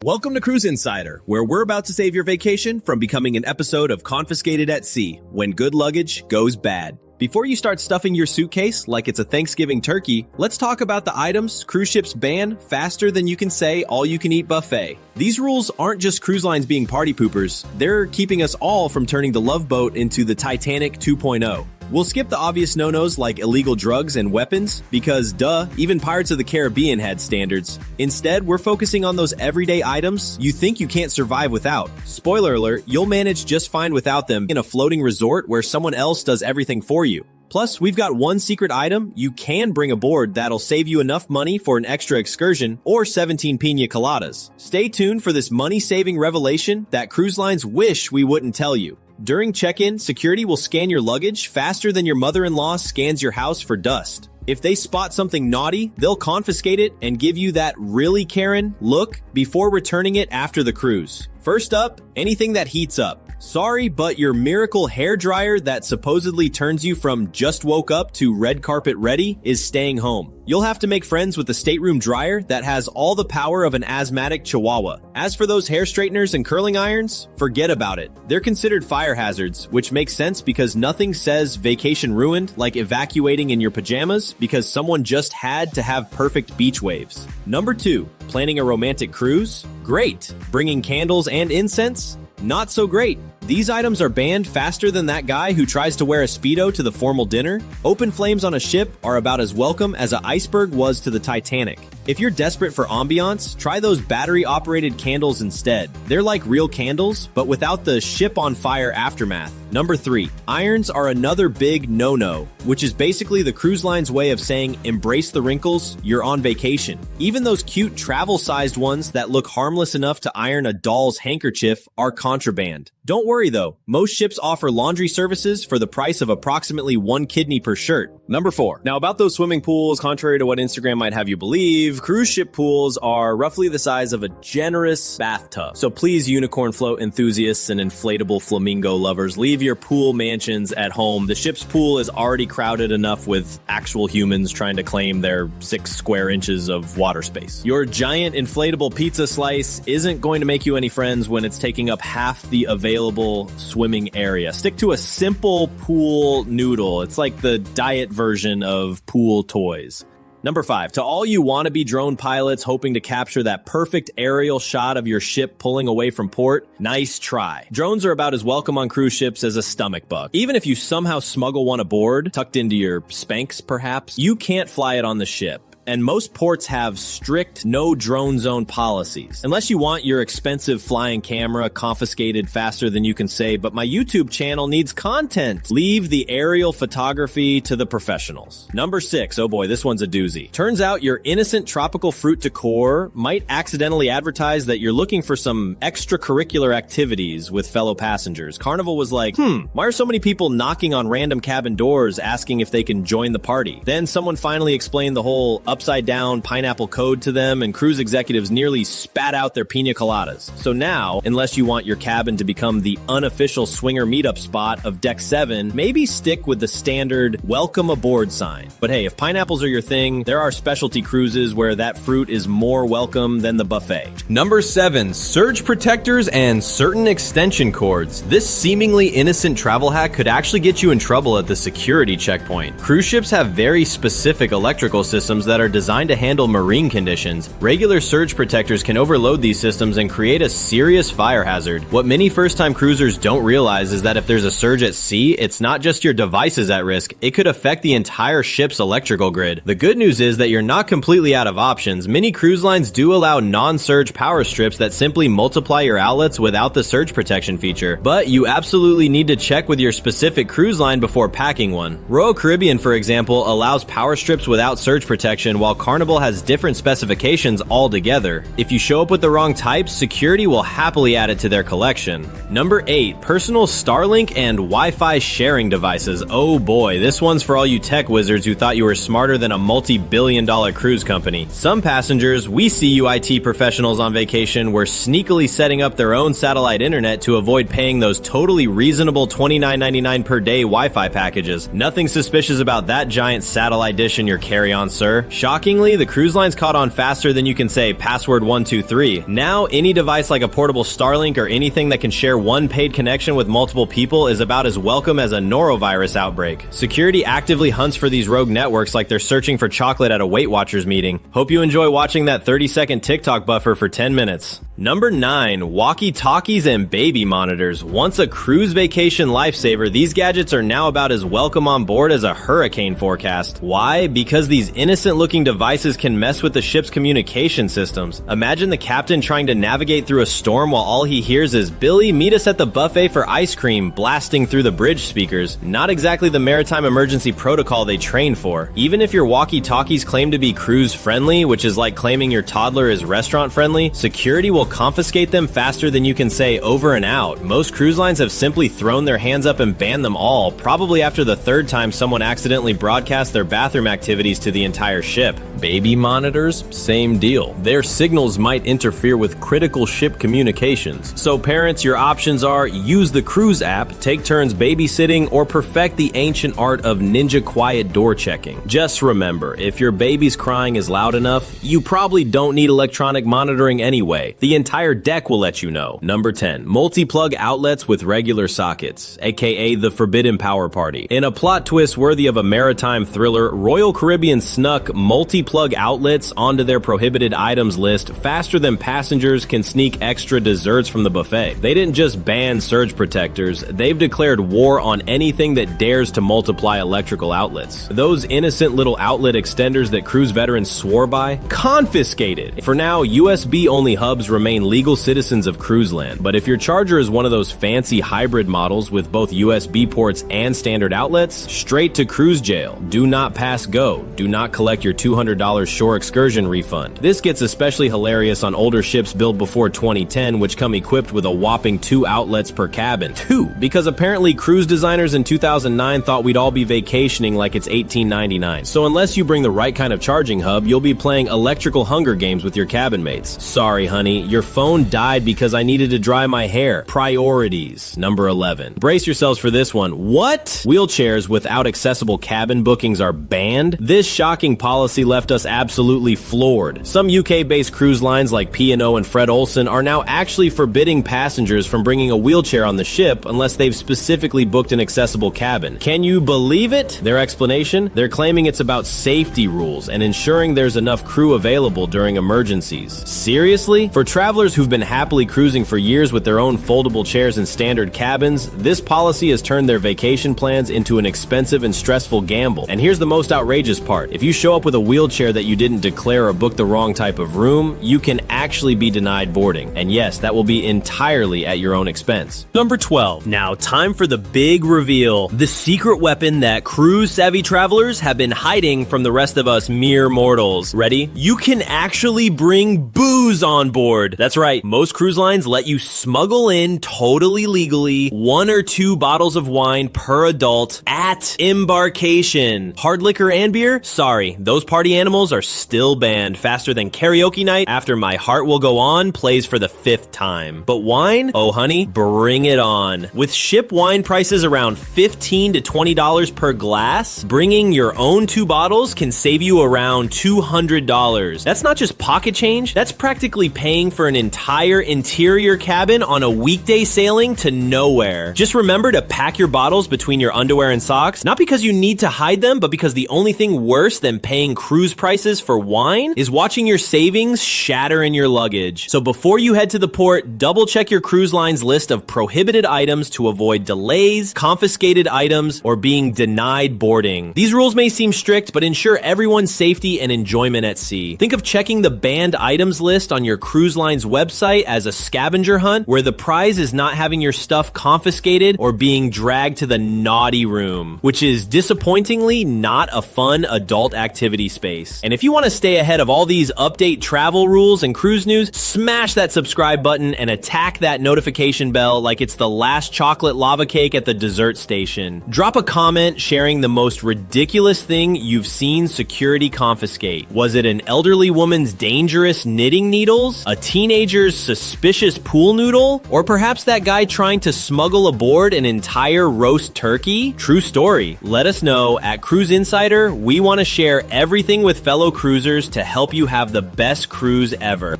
Welcome to Cruise Insider, where we're about to save your vacation from becoming an episode of Confiscated at Sea, when good luggage goes bad. Before you start stuffing your suitcase like it's a Thanksgiving turkey, let's talk about the items cruise ships ban faster than you can say all-you-can-eat buffet. These rules aren't just cruise lines being party poopers, they're keeping us all from turning the Love Boat into the Titanic 2.0. We'll skip the obvious no-nos like illegal drugs and weapons, because duh, even Pirates of the Caribbean had standards. Instead, we're focusing on those everyday items you think you can't survive without. Spoiler alert, you'll manage just fine without them in a floating resort where someone else does everything for you. Plus, we've got one secret item you can bring aboard that'll save you enough money for an extra excursion or 17 pina coladas. Stay tuned for this money-saving revelation that cruise lines wish we wouldn't tell you. During check-in, security will scan your luggage faster than your mother-in-law scans your house for dust. If they spot something naughty, they'll confiscate it and give you that "really, Karen" look before returning it after the cruise. First up, anything that heats up. Sorry, but your miracle hair dryer that supposedly turns you from just woke up to red carpet ready is staying home. You'll have to make friends with the stateroom dryer that has all the power of an asthmatic chihuahua. As for those hair straighteners and curling irons, forget about it. They're considered fire hazards, which makes sense because nothing says vacation ruined like evacuating in your pajamas because someone just had to have perfect beach waves. Number 2, planning a romantic cruise? Great. Bringing candles and incense? Not so great. These items are banned faster than that guy who tries to wear a Speedo to the formal dinner. Open flames on a ship are about as welcome as an iceberg was to the Titanic. If you're desperate for ambiance, try those battery-operated candles instead. They're like real candles, but without the ship-on-fire aftermath. Number 3, irons are another big no-no, which is basically the cruise line's way of saying embrace the wrinkles, you're on vacation. Even those cute travel-sized ones that look harmless enough to iron a doll's handkerchief are contraband. Don't worry though, most ships offer laundry services for the price of approximately 1 kidney per shirt. Number 4. Now about those swimming pools, contrary to what Instagram might have you believe, cruise ship pools are roughly the size of a generous bathtub. So please, unicorn float enthusiasts and inflatable flamingo lovers, leave your pool mansions at home. The ship's pool is already crowded enough with actual humans trying to claim their 6 square inches of water space. Your giant inflatable pizza slice isn't going to make you any friends when it's taking up half the available swimming area. Stick to a simple pool noodle. It's like the diet version of pool toys. Number 5, to all you wannabe drone pilots hoping to capture that perfect aerial shot of your ship pulling away from port, nice try. Drones are about as welcome on cruise ships as a stomach bug. Even if you somehow smuggle one aboard, tucked into your Spanx perhaps, you can't fly it on the ship. And most ports have strict no drone zone policies. Unless you want your expensive flying camera confiscated faster than you can say, but my YouTube channel needs content. Leave the aerial photography to the professionals. Number 6, oh boy, this one's a doozy. Turns out your innocent tropical fruit decor might accidentally advertise that you're looking for some extracurricular activities with fellow passengers. Carnival was like, why are so many people knocking on random cabin doors asking if they can join the party? Then someone finally explained the whole upside down pineapple code to them, and cruise executives nearly spat out their pina coladas. So now, unless you want your cabin to become the unofficial swinger meetup spot of Deck 7, maybe stick with the standard welcome aboard sign. But hey, if pineapples are your thing, there are specialty cruises where that fruit is more welcome than the buffet. Number 7, surge protectors and certain extension cords. This seemingly innocent travel hack could actually get you in trouble at the security checkpoint. Cruise ships have very specific electrical systems that are designed to handle marine conditions. Regular surge protectors can overload these systems and create a serious fire hazard. What many first-time cruisers don't realize is that if there's a surge at sea, it's not just your devices at risk, it could affect the entire ship's electrical grid. The good news is that you're not completely out of options. Many cruise lines do allow non-surge power strips that simply multiply your outlets without the surge protection feature, but you absolutely need to check with your specific cruise line before packing one. Royal Caribbean, for example, allows power strips without surge protection, while Carnival has different specifications altogether. If you show up with the wrong types, security will happily add it to their collection. Number 8, personal Starlink and Wi-Fi sharing devices. Oh boy, this one's for all you tech wizards who thought you were smarter than a multi-billion-dollar cruise company. Some passengers, we see you IT professionals on vacation, were sneakily setting up their own satellite internet to avoid paying those totally reasonable $29.99 per day Wi-Fi packages. Nothing suspicious about that giant satellite dish in your carry-on, sir. Shockingly, the cruise lines caught on faster than you can say password 123. Now, any device like a portable Starlink or anything that can share one paid connection with multiple people is about as welcome as a norovirus outbreak. Security actively hunts for these rogue networks like they're searching for chocolate at a Weight Watchers meeting. Hope you enjoy watching that 30-second TikTok buffer for 10 minutes. Number 9. Walkie-talkies and baby monitors. Once a cruise vacation lifesaver, these gadgets are now about as welcome on board as a hurricane forecast. Why? Because these innocent-looking devices can mess with the ship's communication systems. Imagine the captain trying to navigate through a storm while all he hears is, "Billy, meet us at the buffet for ice cream," blasting through the bridge speakers. Not exactly the maritime emergency protocol they train for. Even if your walkie-talkies claim to be cruise-friendly, which is like claiming your toddler is restaurant-friendly, security will confiscate them faster than you can say over and out. Most cruise lines have simply thrown their hands up and banned them all, probably after the third time someone accidentally broadcast their bathroom activities to the entire ship. Baby monitors, same deal. Their signals might interfere with critical ship communications. So parents, your options are use the cruise app, take turns babysitting, or perfect the ancient art of ninja quiet door checking. Just remember, if your baby's crying is loud enough, you probably don't need electronic monitoring anyway. The entire deck will let you know. Number 10. Multi-plug outlets with regular sockets, aka the Forbidden Power Party. In a plot twist worthy of a maritime thriller, Royal Caribbean snuck multi-plug outlets onto their prohibited items list faster than passengers can sneak extra desserts from the buffet. They didn't just ban surge protectors, they've declared war on anything that dares to multiply electrical outlets. Those innocent little outlet extenders that cruise veterans swore by? Confiscated! For now, USB-only hubs remain legal citizens of cruise land, but if your charger is one of those fancy hybrid models with both USB ports and standard outlets, straight to cruise jail. Do not pass go. Do not collect your $200 shore excursion refund. This gets especially hilarious on older ships built before 2010, which come equipped with a whopping 2 outlets per cabin. 2, because apparently cruise designers in 2009 thought we'd all be vacationing like it's 1899. So unless you bring the right kind of charging hub, you'll be playing electrical Hunger Games with your cabin mates. Sorry, honey, your phone died because I needed to dry my hair. Priorities. Number 11. Brace yourselves for this one. What? Wheelchairs without accessible cabin bookings are banned? This shocking policy left us absolutely floored. Some UK-based cruise lines like P&O and Fred Olsen are now actually forbidding passengers from bringing a wheelchair on the ship unless they've specifically booked an accessible cabin. Can you believe it? Their explanation? They're claiming it's about safety rules and ensuring there's enough crew available during emergencies. Seriously? For travelers who've been happily cruising for years with their own foldable chairs and standard cabins, this policy has turned their vacation plans into an expensive and stressful gamble. And here's the most outrageous part. If you show up with a wheelchair that you didn't declare or book the wrong type of room, you can actually be denied boarding. And yes, that will be entirely at your own expense. Number 12. Now, time for the big reveal. The secret weapon that cruise-savvy travelers have been hiding from the rest of us mere mortals. Ready? You can actually bring booze on board. That's right. Most cruise lines let you smuggle in totally legally 1 or 2 bottles of wine per adult at embarkation. Hard liquor and beer? Sorry, those party animals are still banned faster than karaoke night after My Heart Will Go On plays for the 5th time. But wine? Oh honey, bring it on. With ship wine prices around $15 to $20 per glass, bringing your own 2 bottles can save you around $200. That's not just pocket change, that's practically paying for an entire interior cabin on a weekday sailing to nowhere. Just remember to pack your bottles between your underwear and socks, not because you need to hide them, but because the only thing worse than paying cruise prices for wine is watching your savings shatter in your luggage. So before you head to the port, double check your cruise line's list of prohibited items to avoid delays, confiscated items, or being denied boarding. These rules may seem strict, but ensure everyone's safety and enjoyment at sea. Think of checking the banned items list on your cruise line's website as a scavenger hunt, where the prize is not having your stuff confiscated or being dragged to the naughty room, which is disappointingly not a fun adult activity space. And if you want to stay ahead of all these update travel rules and cruise news, smash that subscribe button and attack that notification bell like it's the last chocolate lava cake at the dessert station. Drop a comment sharing the most ridiculous thing you've seen security confiscate. Was it an elderly woman's dangerous knitting needles? A teen teenager's suspicious pool noodle? Or perhaps that guy trying to smuggle aboard an entire roast turkey? True story. Let us know at Cruise Insider. We want to share everything with fellow cruisers to help you have the best cruise ever.